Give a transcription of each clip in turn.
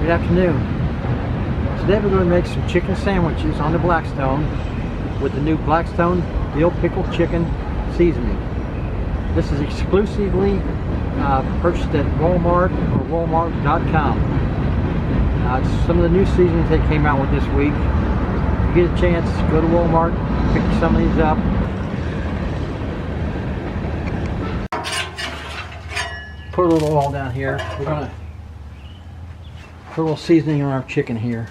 Good afternoon. Today we're going to make some chicken sandwiches on the Blackstone with the new Blackstone Dill Pickle chicken seasoning. This is exclusively purchased at Walmart or Walmart.com. It's some of the new seasonings they came out with this week. If you get a chance, go to Walmart, pick some of these up. Put a little oil down here. We're going to put a little seasoning on our chicken here.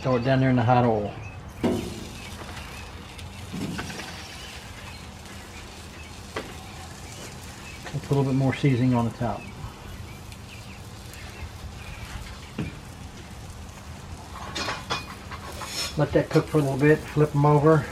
Throw it down there in the hot oil. Put a little bit more seasoning on the top. Let that cook for a little bit. Flip them over.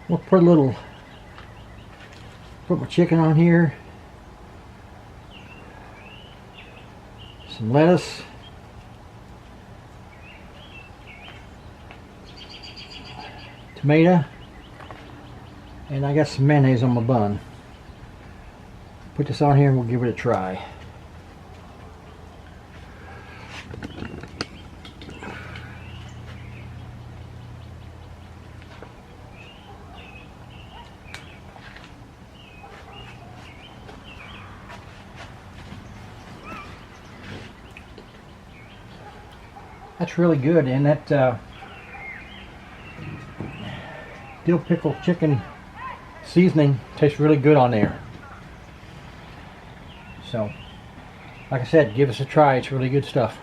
We'll put my chicken on here, some lettuce, tomato, and I got some mayonnaise on my bun. Put this on here and we'll give it a try. That's really good, and that dill pickle chicken seasoning tastes really good on there. So, like I said, give us a try. It's really good stuff.